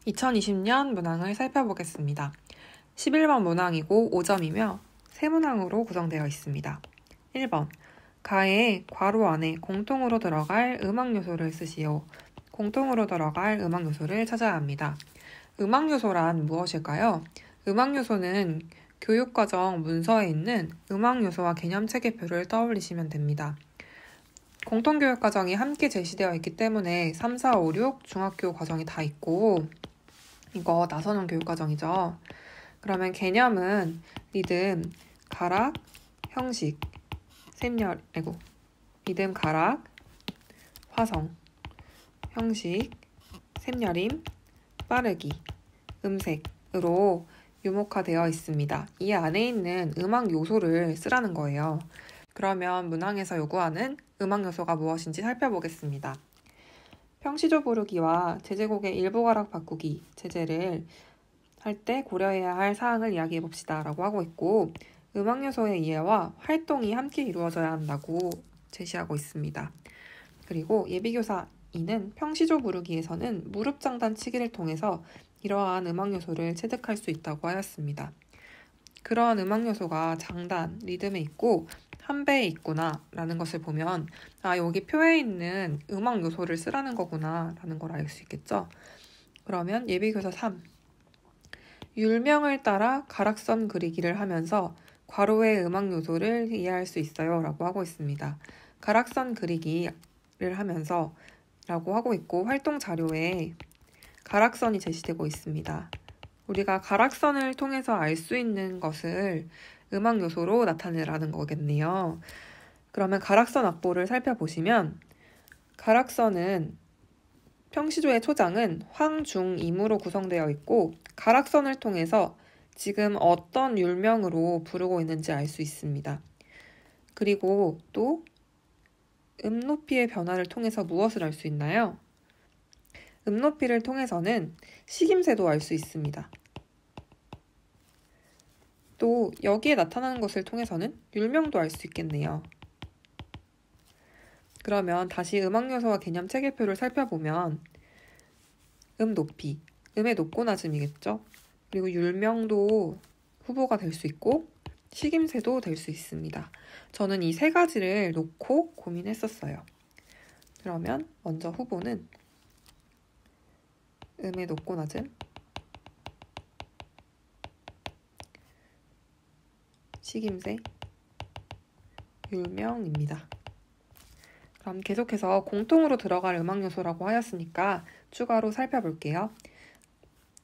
2020년 문항을 살펴보겠습니다. 11번 문항이고 5점이며 세 문항으로 구성되어 있습니다. 1번, 가에 괄호 안에 공통으로 들어갈 음악 요소를 쓰시오. 공통으로 들어갈 음악 요소를 찾아야 합니다. 음악 요소란 무엇일까요? 음악 요소는 교육과정 문서에 있는 음악 요소와 개념 체계표를 떠올리시면 됩니다. 공통교육과정이 함께 제시되어 있기 때문에 3, 4, 5, 6 중학교 과정이 다 있고 이거 나선형 교육과정이죠. 그러면 개념은 리듬, 가락, 형식, 리듬, 가락, 화성, 형식, 샘여림, 빠르기, 음색으로 유목화되어 있습니다. 이 안에 있는 음악 요소를 쓰라는 거예요. 그러면 문항에서 요구하는 음악 요소가 무엇인지 살펴보겠습니다. 평시조 부르기와 제제곡의 일부 가락 바꾸기, 제재를 할 때 고려해야 할 사항을 이야기해 봅시다 라고 하고 있고, 음악 요소의 이해와 활동이 함께 이루어져야 한다고 제시하고 있습니다. 그리고 예비교사 2는 평시조 부르기에서는 무릎 장단치기를 통해서 이러한 음악 요소를 체득할 수 있다고 하였습니다. 그러한 음악 요소가 장단, 리듬에 있고 한 배에 있구나 라는 것을 보면 여기 표에 있는 음악 요소를 쓰라는 거구나 라는 걸 알 수 있겠죠. 그러면 예비교사 3, 율명을 따라 가락선 그리기를 하면서 괄호의 음악 요소를 이해할 수 있어요 라고 하고 있습니다. 가락선 그리기를 하면서 라고 하고 있고 활동 자료에 가락선이 제시되고 있습니다. 우리가 가락선을 통해서 알 수 있는 것을 음악 요소로 나타내라는 거겠네요. 그러면 가락선 악보를 살펴보시면 가락선은 평시조의 초장은 황, 중, 임으로 구성되어 있고 가락선을 통해서 지금 어떤 율명으로 부르고 있는지 알 수 있습니다. 그리고 또 음높이의 변화를 통해서 무엇을 알 수 있나요? 음높이를 통해서는 식임새도 알 수 있습니다. 또 여기에 나타나는 것을 통해서는 율명도 알 수 있겠네요. 그러면 다시 음악 요소와 개념 체계표를 살펴보면 높이, 음의 높고 낮음이겠죠. 그리고 율명도 후보가 될 수 있고 식임새도 될 수 있습니다. 저는 이 세 가지를 놓고 고민했었어요. 그러면 먼저 후보는 음의 높고 낮음, 식임새, 율명입니다. 그럼 계속해서 공통으로 들어갈 음악 요소라고 하였으니까 추가로 살펴볼게요.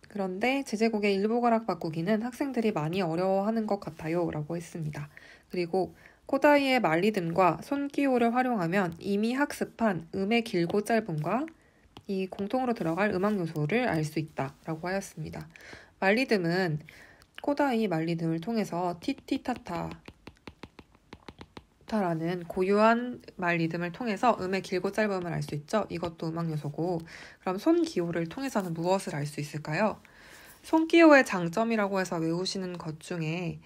그런데 제제곡의 일부 가락 바꾸기는 학생들이 많이 어려워하는 것 같아요 라고 했습니다. 그리고 코다이의 말리듬과 손기호를 활용하면 이미 학습한 음의 길고 짧음과 이 공통으로 들어갈 음악 요소를 알 수 있다 라고 하였습니다. 말리듬은 코다이 말리듬을 통해서 티티타타 라는 고유한 말 리듬을 통해서 음의 길고 짧음을 알 수 있죠. 이것도 음악 요소고, 그럼 손기호를 통해서는 무엇을 알 수 있을까요? 손기호의 장점이라고 해서 외우시는 것 중에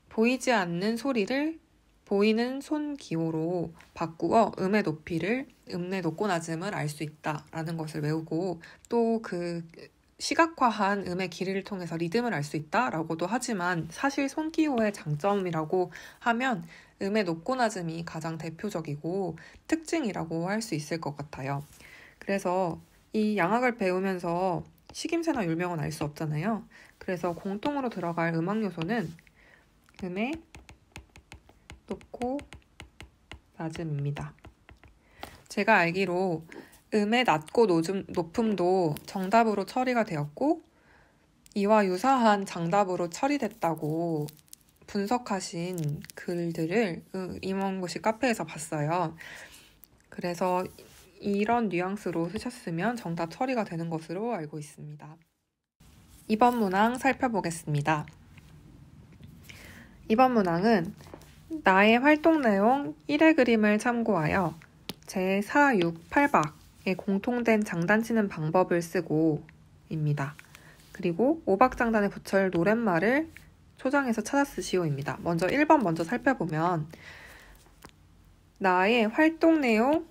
보이지 않는 소리를 보이는 손기호로 바꾸어 음의 높이를, 음의 높고 낮음을 알 수 있다라는 것을 외우고, 또 그 시각화한 음의 길이를 통해서 리듬을 알 수 있다라고도 하지만 사실 손기호의 장점이라고 하면 음의 높고 낮음이 가장 대표적이고 특징이라고 할 수 있을 것 같아요. 그래서 이 양악을 배우면서 식임새나 율명은 알 수 없잖아요. 그래서 공통으로 들어갈 음악 요소는 음의 높고 낮음입니다. 제가 알기로 음의 낮고 높음도 정답으로 처리가 되었고 이와 유사한 정답으로 처리됐다고 분석하신 글들을 임원고시 카페에서 봤어요. 그래서 이런 뉘앙스로 쓰셨으면 정답 처리가 되는 것으로 알고 있습니다. 이번 문항 살펴보겠습니다. 이번 문항은 나의 활동 내용 1의 그림을 참고하여 제4, 6, 8박 공통된 장단치는 방법을 쓰고 입니다. 그리고 5박 장단에 붙일 노랫말을 초장에서 찾아 쓰시오입니다. 먼저 1번 먼저 살펴보면 나의 활동 내용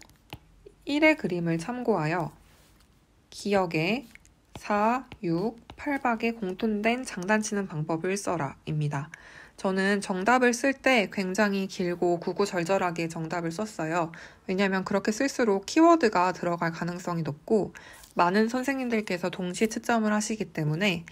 1의 그림을 참고하여 기역에 4, 6, 8박에 공통된 장단치는 방법을 써라 입니다. 저는 정답을 쓸 때 굉장히 길고 구구절절하게 정답을 썼어요. 왜냐하면 그렇게 쓸수록 키워드가 들어갈 가능성이 높고 많은 선생님들께서 동시에 채점을 하시기 때문에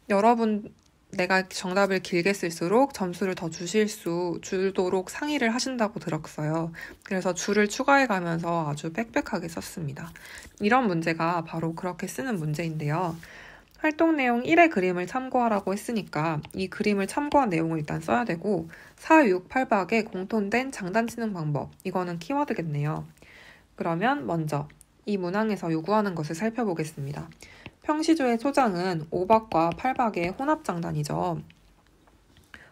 여러분 내가 정답을 길게 쓸수록 점수를 더 주도록 상의를 하신다고 들었어요. 그래서 줄을 추가해 가면서 아주 빽빽하게 썼습니다. 이런 문제가 바로 그렇게 쓰는 문제인데요. 활동 내용 1의 그림을 참고하라고 했으니까 이 그림을 참고한 내용을 일단 써야 되고 4, 6, 8박에 공통된 장단치는 방법, 이거는 키워드겠네요. 그러면 먼저 이 문항에서 요구하는 것을 살펴보겠습니다. 평시조의 초장은 5박과 8박의 혼합장단이죠.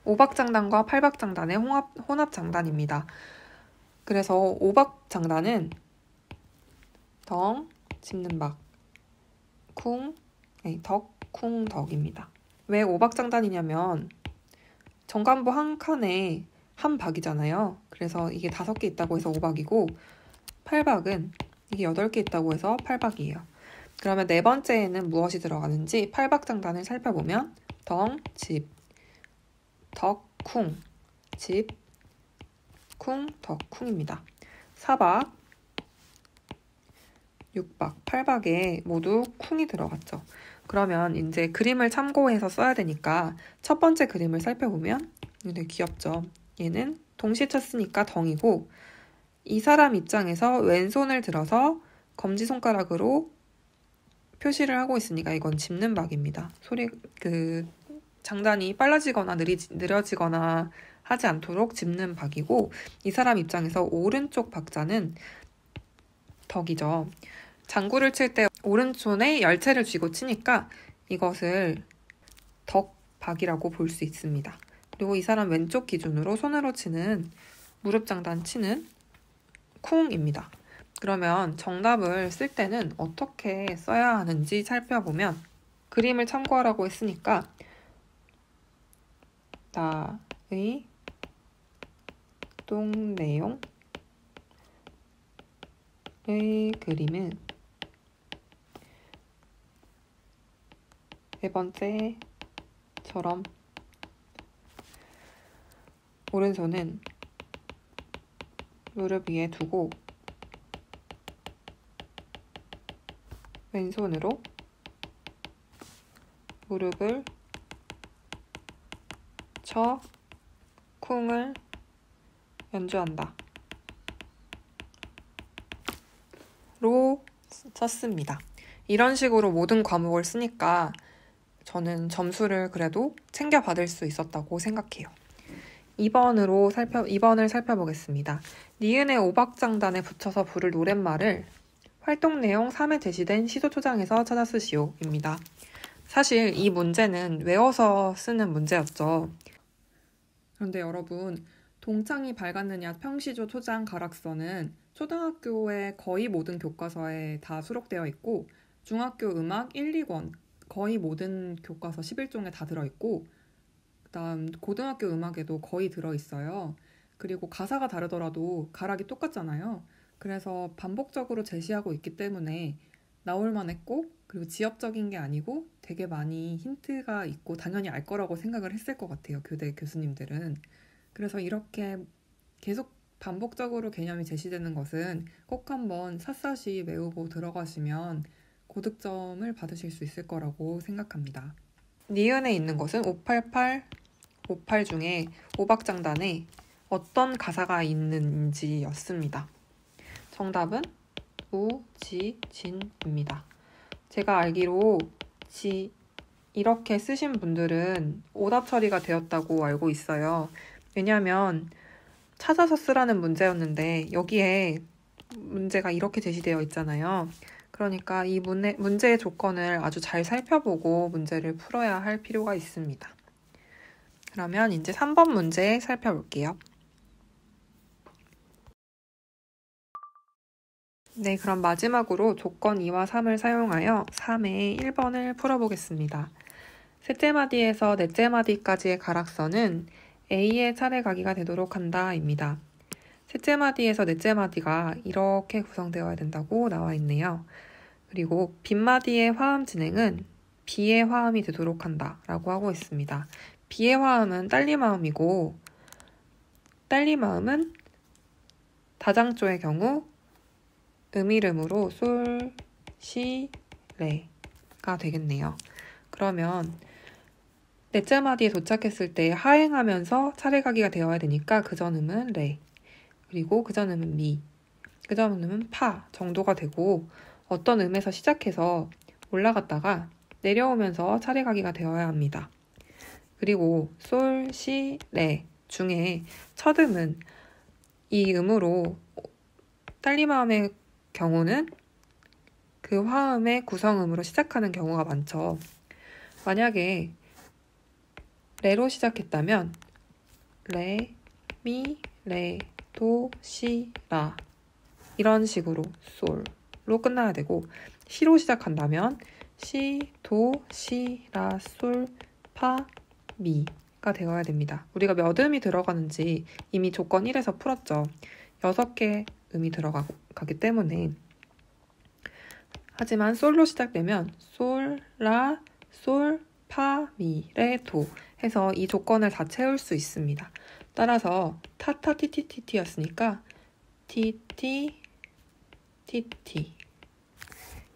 5박장단과 8박장단의 혼합장단입니다. 그래서 5박장단은 덩, 짚는 박, 쿵, 덕, 쿵, 덕입니다. 왜 5박장단이냐면 정관부 한 칸에 한 박이잖아요. 그래서 이게 5개 있다고 해서 5박이고 8박은 이게 8개 있다고 해서 8박이에요. 그러면 네 번째에는 무엇이 들어가는지 8박장단을 살펴보면 덩, 집, 덕, 쿵, 집, 쿵, 덕, 쿵입니다. 4박, 6박, 8박에 모두 쿵이 들어갔죠. 그러면 이제 그림을 참고해서 써야 되니까 첫 번째 그림을 살펴보면 되게 귀엽죠. 얘는 동시에 쳤으니까 덩이고 이 사람 입장에서 왼손을 들어서 검지손가락으로 표시를 하고 있으니까 이건 짚는 박입니다. 장단이 빨라지거나 느려지거나 하지 않도록 짚는 박이고 이 사람 입장에서 오른쪽 박자는 덕이죠. 장구를 칠 때 오른손에 열채를 쥐고 치니까 이것을 덕박이라고 볼 수 있습니다. 그리고 이 사람 왼쪽 기준으로 손으로 치는 무릎 장단 치는 쿵입니다. 그러면 정답을 쓸 때는 어떻게 써야 하는지 살펴보면 그림을 참고하라고 했으니까 나의 동 내용의 그림은 네 번째처럼 오른손은 무릎 위에 두고 왼손으로 무릎을 쳐 쿵을 연주한다. 로 썼습니다. 이런 식으로 모든 과목을 쓰니까 저는 점수를 그래도 챙겨받을 수 있었다고 생각해요. 2번을 살펴보겠습니다. 니은의 5박장단에 붙여서 부를 노랫말을 활동 내용 3에 제시된 시도초장에서 찾아 쓰시오 입니다. 사실 이 문제는 외워서 쓰는 문제였죠. 그런데 여러분, 동창이 밝았느냐 평시조 초장 가락서는 초등학교의 거의 모든 교과서에 다 수록되어 있고 중학교 음악 1, 2권 거의 모든 교과서 11종에 다 들어있고 그다음 고등학교 음악에도 거의 들어있어요. 그리고 가사가 다르더라도 가락이 똑같잖아요. 그래서 반복적으로 제시하고 있기 때문에 나올만 했고 그리고 지엽적인 게 아니고 되게 많이 힌트가 있고 당연히 알 거라고 생각을 했을 것 같아요. 교대 교수님들은. 그래서 이렇게 계속 반복적으로 개념이 제시되는 것은 꼭 한번 샅샅이 외우고 들어가시면 고득점을 받으실 수 있을 거라고 생각합니다. 니은에 있는 것은 588, 58 중에 5박장단에 어떤 가사가 있는지였습니다. 정답은 우지진입니다. 제가 알기로 이렇게 쓰신 분들은 오답 처리가 되었다고 알고 있어요. 왜냐하면 찾아서 쓰라는 문제였는데 여기에 문제가 이렇게 제시되어 있잖아요. 그러니까 이 문제의 조건을 아주 잘 살펴보고 문제를 풀어야 할 필요가 있습니다. 그러면 이제 3번 문제 살펴볼게요. 네, 그럼 마지막으로 조건 2와 3을 사용하여 3의 1번을 풀어보겠습니다. 셋째 마디에서 넷째 마디까지의 가락서는 A의 차례 가기가 되도록 한다 입니다. 셋째 마디에서 넷째 마디가 이렇게 구성되어야 된다고 나와 있네요. 그리고 빈마디의 화음 진행은 비의 화음이 되도록 한다 라고 하고 있습니다. 비의 화음은 딸리마음이고 딸리마음은 다장조의 경우 음이름으로 솔, 시, 레가 되겠네요. 그러면 넷째 마디에 도착했을 때 하행하면서 차례가기가 되어야 되니까 그 전음은 레, 그리고 그 전음은 미, 그 전음은 파 정도가 되고 어떤 음에서 시작해서 올라갔다가 내려오면서 차례가기가 되어야 합니다. 그리고 솔, 시, 레 중에 첫 음은 이 음으로 딸리마음의 경우는 그 화음의 구성음으로 시작하는 경우가 많죠. 만약에 레로 시작했다면 레, 미, 레, 도, 시, 라 이런 식으로 솔로 끝나야 되고 시로 시작한다면 시, 도, 시, 라, 솔, 파, 미가 되어야 됩니다. 우리가 몇 음이 들어가는지 이미 조건 1에서 풀었죠. 6개 음이 들어가기 때문에. 하지만 솔로 시작되면 솔, 라, 솔, 파, 미, 레, 도 해서 이 조건을 다 채울 수 있습니다. 따라서 타타 티티티티였으니까 티티 티티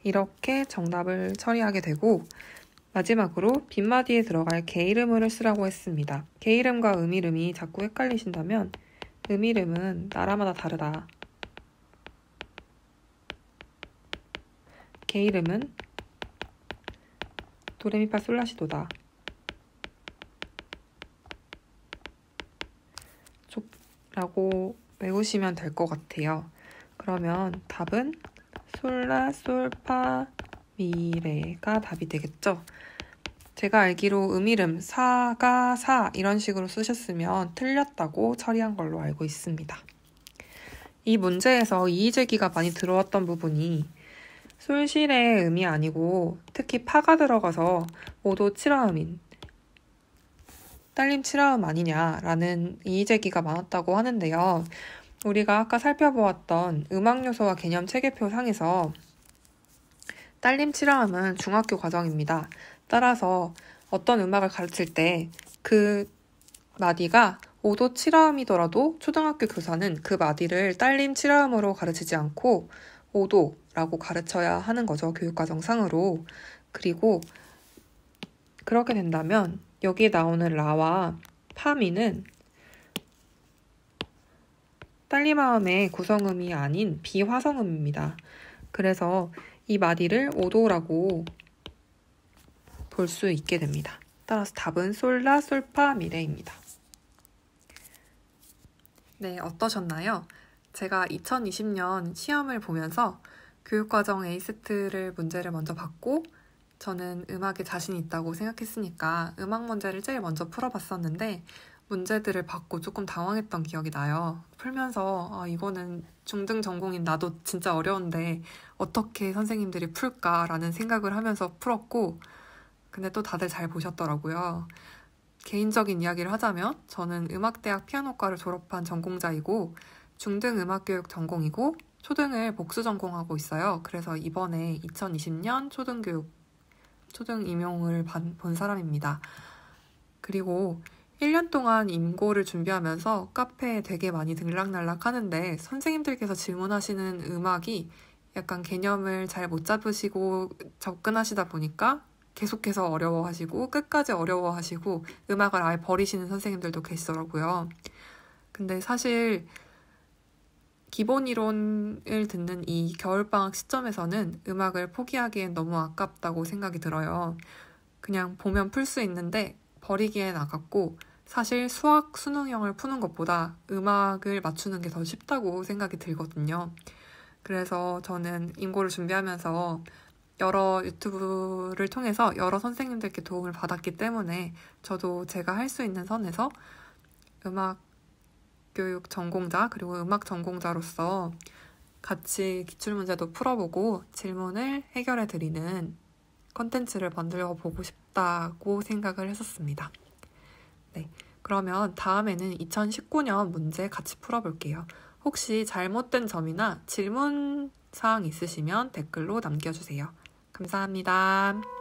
이렇게 정답을 처리하게 되고 마지막으로 빈마디에 들어갈 게이름을 쓰라고 했습니다. 게이름과 음이름이 자꾸 헷갈리신다면 음이름은 나라마다 다르다. 게이름은 도레미파솔라시도다. 라고 외우시면 될 것 같아요. 그러면 답은 솔라, 솔파, 미레가 답이 되겠죠? 제가 알기로 음이름 사가 사 이런 식으로 쓰셨으면 틀렸다고 처리한 걸로 알고 있습니다. 이 문제에서 이의제기가 많이 들어왔던 부분이 솔실의 음이 아니고 특히 파가 들어가서 모두 7화음인 딸림 7화음 아니냐라는 이의제기가 많았다고 하는데요. 우리가 아까 살펴보았던 음악 요소와 개념 체계표 상에서 딸림 7화음은 중학교 과정입니다. 따라서 어떤 음악을 가르칠 때 그 마디가 5도 7화음이더라도 초등학교 교사는 그 마디를 딸림 7화음으로 가르치지 않고 5도라고 가르쳐야 하는 거죠. 교육과정상으로. 그리고 그렇게 된다면 여기에 나오는 라와 파미는 딸리마음의 구성음이 아닌 비화성음입니다. 그래서 이 마디를 5도라고 볼 수 있게 됩니다. 따라서 답은 솔라, 솔파, 미레입니다. 네, 어떠셨나요? 제가 2020년 시험을 보면서 교육과정 A세트를 문제를 먼저 받고 저는 음악에 자신 있다고 생각했으니까 음악 문제를 제일 먼저 풀어봤었는데 문제들을 받고 조금 당황했던 기억이 나요. 풀면서 이거는 중등 전공인 나도 진짜 어려운데 어떻게 선생님들이 풀까라는 생각을 하면서 풀었고 근데 또 다들 잘 보셨더라고요. 개인적인 이야기를 하자면 저는 음악대학 피아노과를 졸업한 전공자이고 중등 음악교육 전공이고 초등을 복수 전공하고 있어요. 그래서 이번에 2020년 초등 임용을 본 사람입니다. 그리고 1년 동안 임고를 준비하면서 카페에 되게 많이 들락날락 하는데 선생님들께서 질문하시는 음악이 약간 개념을 잘 못 잡으시고 접근하시다 보니까 계속해서 어려워하시고 끝까지 어려워하시고 음악을 아예 버리시는 선생님들도 계시더라고요. 근데 사실 기본 이론을 듣는 이 겨울방학 시점에서는 음악을 포기하기엔 너무 아깝다고 생각이 들어요. 그냥 보면 풀 수 있는데 버리기엔 아깝고 사실 수학, 수능형을 푸는 것보다 음악을 맞추는 게 더 쉽다고 생각이 들거든요. 그래서 저는 임고를 준비하면서 여러 유튜브를 통해서 여러 선생님들께 도움을 받았기 때문에 저도 제가 할 수 있는 선에서 음악 교육 전공자 그리고 음악 전공자로서 같이 기출문제도 풀어보고 질문을 해결해 드리는 컨텐츠를 만들어 보고 싶다고 생각을 했었습니다. 네, 그러면 다음에는 2019년 문제 같이 풀어볼게요. 혹시 잘못된 점이나 질문 사항 있으시면 댓글로 남겨주세요. 감사합니다.